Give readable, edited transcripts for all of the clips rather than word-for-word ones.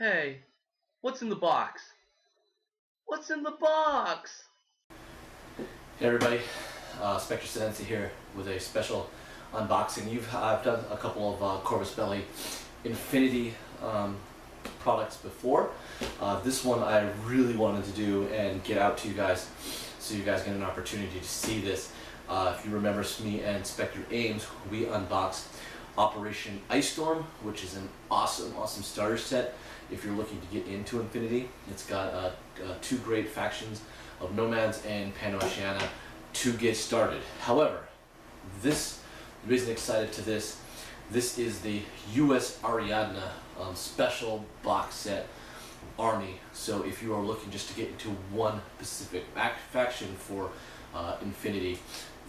Hey, what's in the box? What's in the box? Hey everybody, Spectre Senence here with a special unboxing. I've done a couple of Corus Belli Infinity products before. This one I really wanted to do and get out to you guys so you guys get an opportunity to see this. If you remember, me and Spectre Ames, we unboxed Operation Ice Storm, which is an awesome starter set if you're looking to get into Infinity. It's got two great factions of Nomads and Pan-Oceania to get started. However, the reason I'm excited to this is the USAriadna special box set army. So if you are looking just to get into one specific faction for Infinity,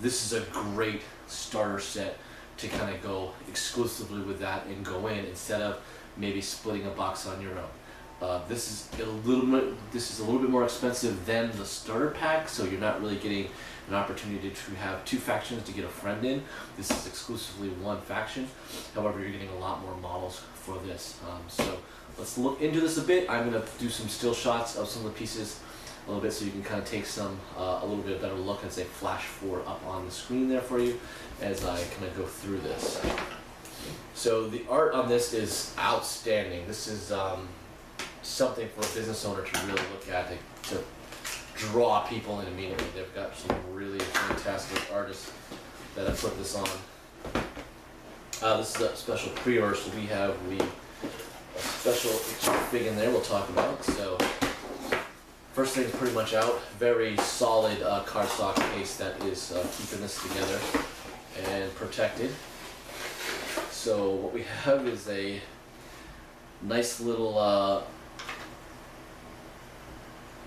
this is a great starter set to kind of go exclusively with that and go in instead of maybe splitting a box on your own. This is a little bit more expensive than the starter pack, so you're not really getting an opportunity to have two factions to get a friend in. This is exclusively one faction. However, you're getting a lot more models for this. So let's look into this a bit. I'm going to do some still shots of some of the pieces a little bit so you can kind of take a little bit better look and say flash forward up on the screen there for you as I kind of go through this. So the art on this is outstanding. This is something for a business owner to really look at to draw people in immediately. They've got some really fantastic artists that have put this on. This is a special pre-order, so we have a special fig in there we'll talk about. So first thing's pretty much out. Very solid cardstock case that is keeping this together and protected. So what we have is a nice little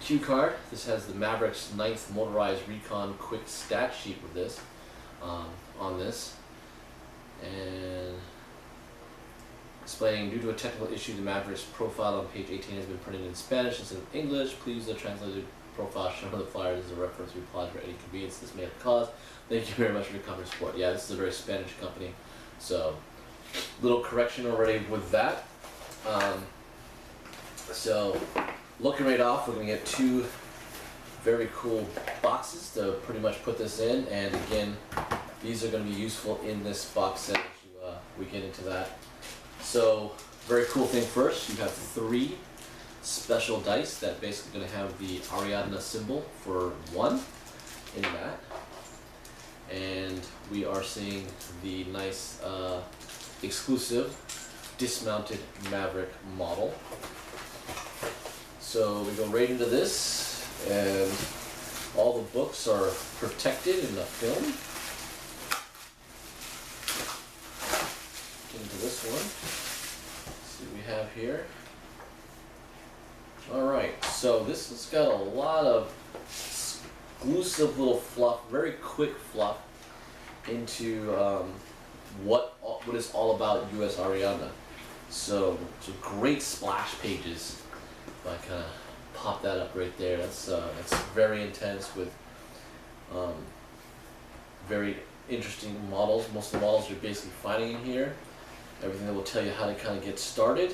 cue card. This has the Maverick's 9th Motorized Recon Quick Stat Sheet with this on this, and explaining, due to a technical issue, the Maverick's profile on page 18 has been printed in Spanish instead of English. Please the translated profile shown on the flyer as a reference. We apologize for any inconvenience this may have caused. Thank you very much for your company support. Yeah, this is a very Spanish company, so little correction already with that. So looking right off, we're going to get two very cool boxes to pretty much put this in, and again, these are going to be useful in this box set as we get into that. So very cool thing first, you have 3 special dice that basically going to have the Ariadna symbol for 1 in that, and we are seeing the nice exclusive dismounted Maverick model. So we go right into this, and all the books are protected in the film. Get into this one. Let's see what we have here. Alright, so this has got a lot of exclusive little fluff, very quick fluff into what is all about USAriadna. So great splash pages. If I kind of pop that up right there, that's very intense with very interesting models. Most of the models you're basically finding in here. Everything that will tell you how to kind of get started.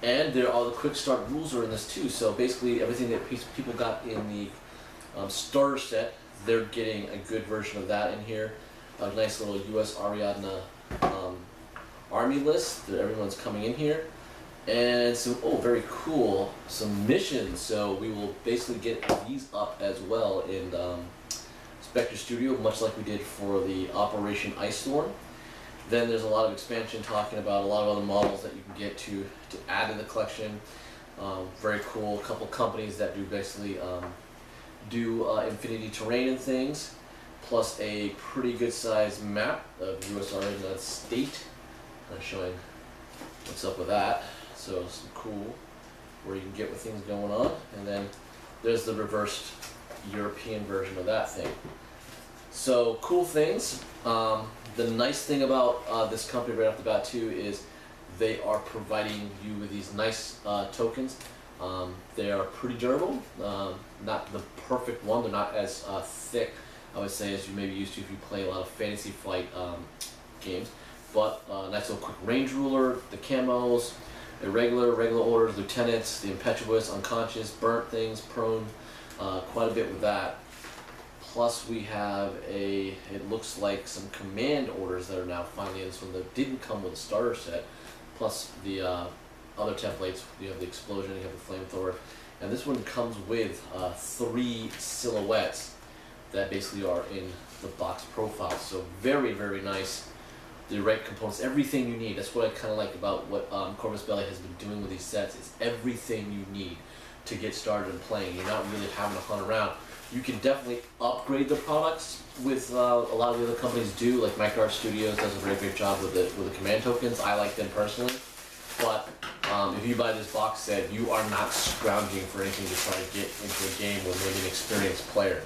And there are the quick start rules are in this too. So basically everything that people got in the starter set, they're getting a good version of that in here. A nice little USAriadna army list that everyone's coming in here. And some, very cool, some missions. So we will basically get these up as well in Spectre Studio, much like we did for the Operation Ice Storm. Then there's a lot of expansion talking about a lot of other models that you can get to add to the collection. Very cool. A couple companies that do basically Infinity terrain and things, plus a pretty good sized map of USAriadna state. I'm showing what's up with that. So some cool where you can get with things going on, and then there's the reversed European version of that thing. So cool things. The nice thing about this company right off the bat too is they are providing you with these nice tokens. They are pretty durable. Not the perfect one. They're not as thick, I would say, as you may be used to if you play a lot of Fantasy Flight games. But nice little quick range ruler, the camos, irregular, regular orders, lieutenants, the impetuous, unconscious, burnt things, prone, quite a bit with that. Plus we have it looks like some command orders that are now finally in this one that didn't come with a starter set, plus the other templates. You have the explosion, you have the flamethrower, and this one comes with 3 silhouettes that basically are in the box profile. So very, very nice. The right components, everything you need. That's what I kind of like about what Corus Belli has been doing with these sets. It's everything you need to get started in playing. You're not really having to hunt around. You can definitely upgrade the products with a lot of the other companies do, like Micro Studios does a very great job with the command tokens. I like them personally, but if you buy this box set, you are not scrounging for anything to try to get into a game with maybe an experienced player.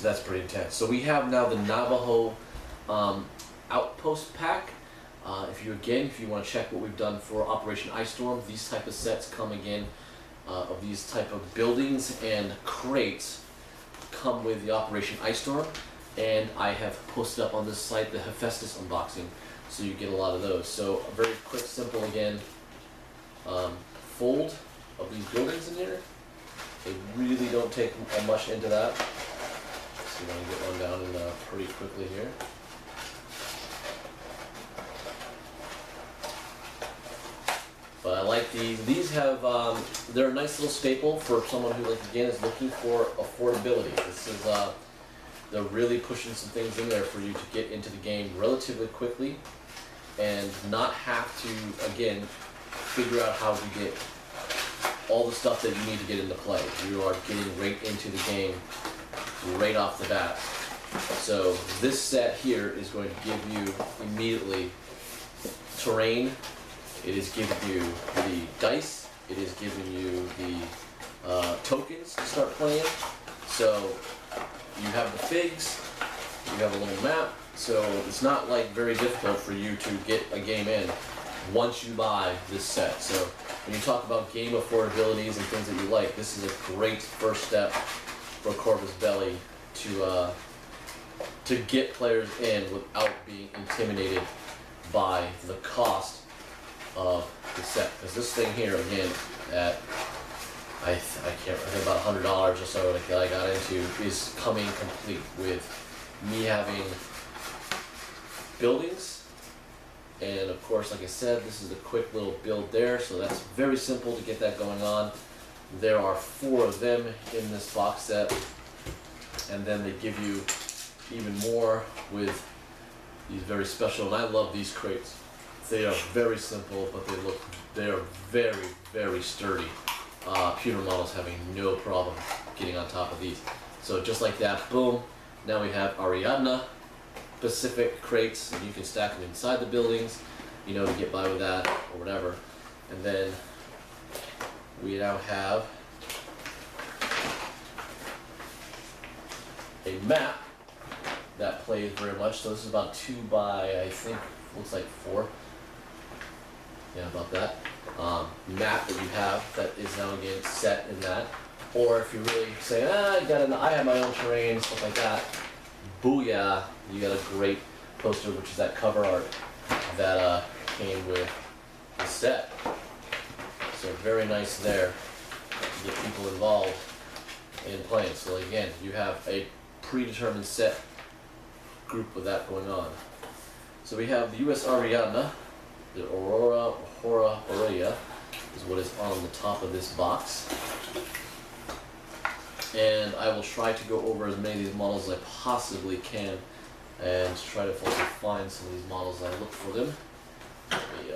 That's pretty intense. So we have now the Navajo Outpost pack. If you want to check what we've done for Operation Ice Storm, these type of sets come again. Of these type of buildings and crates come with the Operation Ice Storm, and I have posted up on this site the Hephaestus unboxing, so you get a lot of those. So a very quick, simple again fold of these buildings in here. They really don't take much into that. So you want to get one down in pretty quickly here. But I like these. These have, they're a nice little staple for someone who, like, again, is looking for affordability. This is, they're really pushing some things in there for you to get into the game relatively quickly and not have to, again, figure out how to get all the stuff that you need to get into play. You are getting right into the game right off the bat. So this set here is going to give you immediately terrain. It is giving you the dice, it is giving you the tokens to start playing. So you have the figs, you have a little map, so it's not like very difficult for you to get a game in once you buy this set. So when you talk about game affordabilities and things that you like, this is a great first step for Corus Belli to get players in without being intimidated by the cost of the set. Because this thing here, again, at I think about $100 or so that I got into, is coming complete with me having buildings, and of course, like I said, this is a quick little build there, so that's very simple to get that going on. There are 4 of them in this box set, and then they give you even more with these very special, and I love these crates. They are very simple, but they are very, very sturdy. Pewter models having no problem getting on top of these. So just like that, boom, now we have Ariadna Pacific crates, and you can stack them inside the buildings, you know, to get by with that or whatever. And then we now have a map that plays very much. So this is about 2 by, I think, looks like 4. Yeah, about that. Map that you have that is now again set in that. Or if you really say, I have my own terrain, stuff like that, booyah, you got a great poster, which is that cover art that came with the set. So very nice there to get people involved in playing. So again, you have a predetermined set group of that going on. So we have the USAriadna, the Aurea is what is on the top of this box. And I will try to go over as many of these models as I possibly can and try to also find some of these models as I look for them. Let me,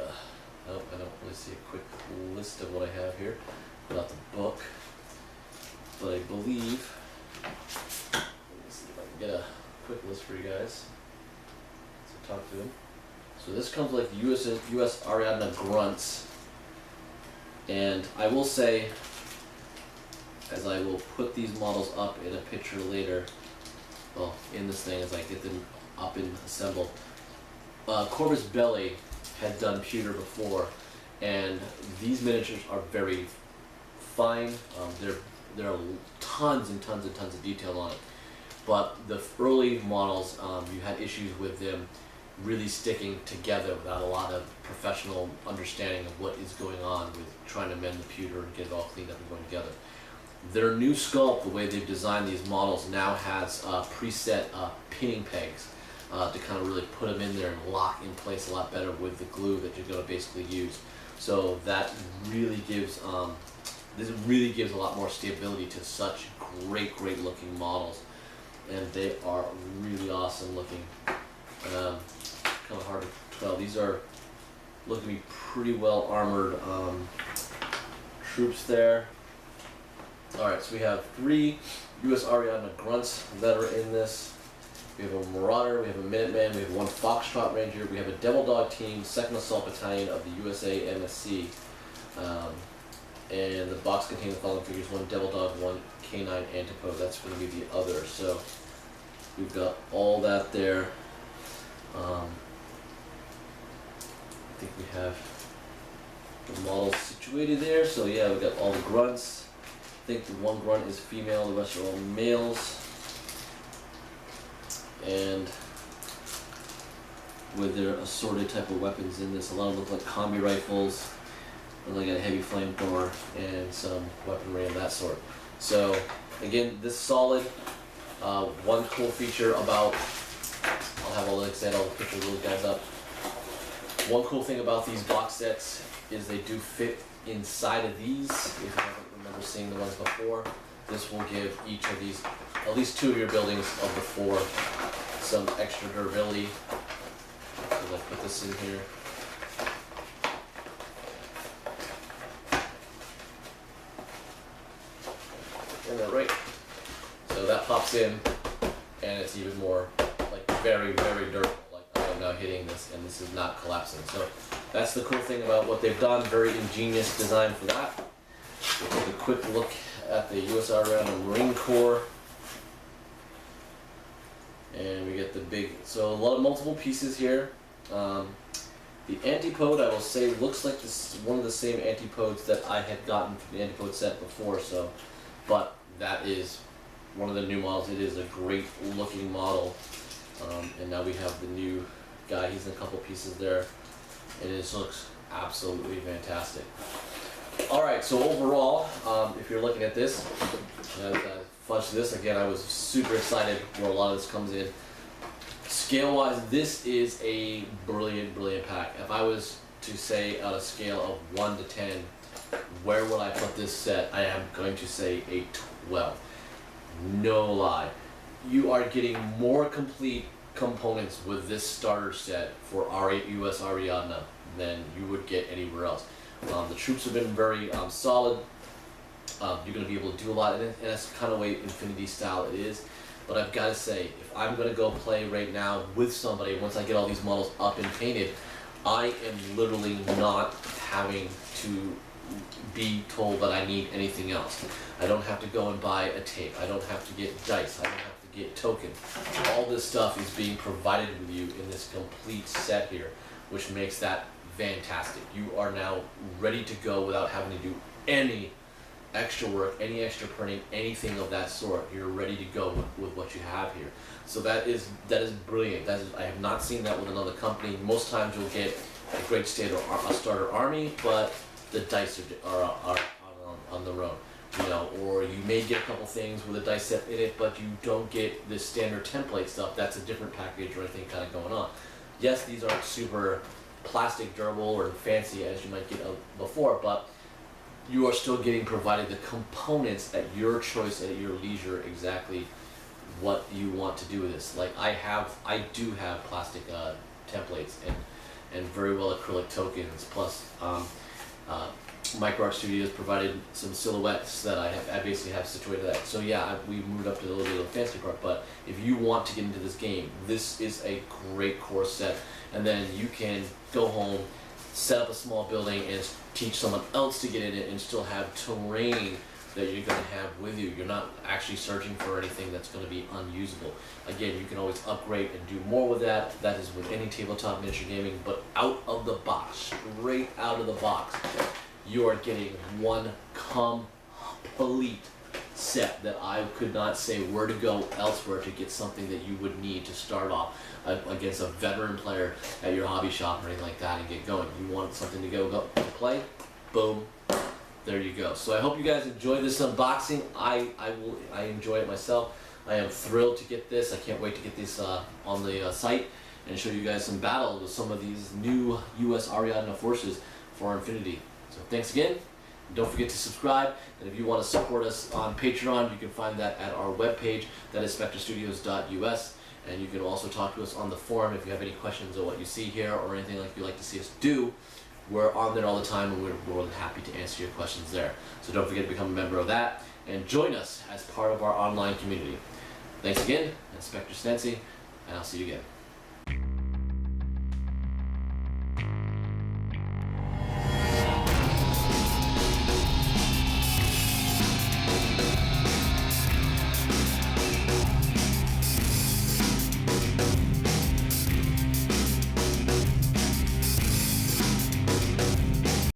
I don't really see a quick list of what I have here without the book, but I believe, let me see if I can get a quick list for you guys to talk to them. So this comes like the USAriadna grunts, and I will say, as I will put these models up in a picture later, well, in this thing as I get them up and assembled, Corus Belli had done pewter before, and these miniatures are very fine. There are tons and tons and tons of detail on it, but the early models, you had issues with them really sticking together without a lot of professional understanding of what is going on with trying to mend the pewter and get it all cleaned up and going together. Their new sculpt, the way they've designed these models, now has preset pinning pegs to kind of really put them in there and lock in place a lot better with the glue that you're going to basically use. So that really gives this really gives a lot more stability to such great looking models, and they are really awesome looking. Kind of hard to tell. These are looking to be pretty well armored troops there. Alright, so we have 3 USAriadna grunts that are in this. We have a Marauder, we have a Minuteman, we have 1 Foxtrot Ranger, we have a Devil Dog team, 2nd Assault Battalion of the USAMSC. And the box contains the following figures: 1 Devil Dog, 1 Canine Antipode. That's going to be the other. So we've got all that there. I think we have the models situated there. So yeah, we've got all the grunts. I think the 1 grunt is female, the rest are all males. And with their assorted type of weapons in this, a lot of them look like combi rifles, and like a heavy flamethrower and some weaponry of that sort. So again, this is solid. One cool feature about, I'll have all the pictures of those guys up. One cool thing about these box sets is they do fit inside of these. If you haven't remember seeing the ones before, this will give each of these, at least 2 of your buildings of the 4, some extra durability. So I'll put this in here. And then right, so that pops in, and it's even more like very durable. Like I am now hitting this, and this is not collapsing. So that's the cool thing about what they've done. Very ingenious design for that. We'll take a quick look at the USAriadna Marine Corps, and we get the big. So a lot of multiple pieces here. The antipode, I will say, looks like this is one of the same antipodes that I had gotten from the antipode set before. So. But that is one of the new models. It is a great looking model, and now we have the new guy. He's in a couple pieces there, and it just looks absolutely fantastic. Alright, so overall, if you're looking at this, as I fudged this again, I was super excited where a lot of this comes in. Scale wise, this is a brilliant pack. If I was to say on a scale of 1 to 10, where would I put this set? I am going to say a 12. No lie. You are getting more complete components with this starter set for USAriadna than you would get anywhere else. The troops have been very solid. You're going to be able to do a lot, and that's the kind of way Infinity style it is. But I've got to say, if I'm going to go play right now with somebody, once I get all these models up and painted, I am literally not having to be told that I need anything else. I don't have to go and buy a tape. I don't have to get dice. I don't have to get tokens. All this stuff is being provided with you in this complete set here, which makes that fantastic. You are now ready to go without having to do any extra work, any extra printing, anything of that sort. You're ready to go with what you have here. So that is brilliant. I have not seen that with another company. Most times you'll get a great starter army, but the dice are on their own, you know, or you may get a couple things with a dice set in it, but you don't get the standard template stuff. That's a different package or anything kind of going on. Yes, these aren't super plastic, durable, or fancy as you might get before, but you are still getting provided the components at your choice, at your leisure, exactly what you want to do with this. Like I do have plastic templates and very well acrylic tokens, plus MicroArt Studios provided some silhouettes that I basically have situated that. So yeah, we moved up to the little fancy part, but if you want to get into this game, this is a great core set, and then you can go home, set up a small building, and teach someone else to get in it and still have terrain that you're going to have with you. You're not actually searching for anything that's going to be unusable. Again, you can always upgrade and do more with that. That is with any tabletop miniature gaming, but out of the box, straight out of the box, you are getting one complete set that I could not say where to go elsewhere to get something that you would need to start off against a veteran player at your hobby shop or anything like that and get going. You want something to go play, boom, there you go. So I hope you guys enjoy this unboxing. I enjoy it myself. I am thrilled to get this. I can't wait to get this on the site and show you guys some battle with some of these new USAriadna forces for Infinity. So thanks again. Don't forget to subscribe, and if you want to support us on Patreon, you can find that at our webpage, that is spectrestudios.us, and you can also talk to us on the forum if you have any questions on what you see here or anything like you'd like to see us do. We're on there all the time, and we're more than happy to answer your questions there. So don't forget to become a member of that, and join us as part of our online community. Thanks again, and Spectre Senence, and I'll see you again.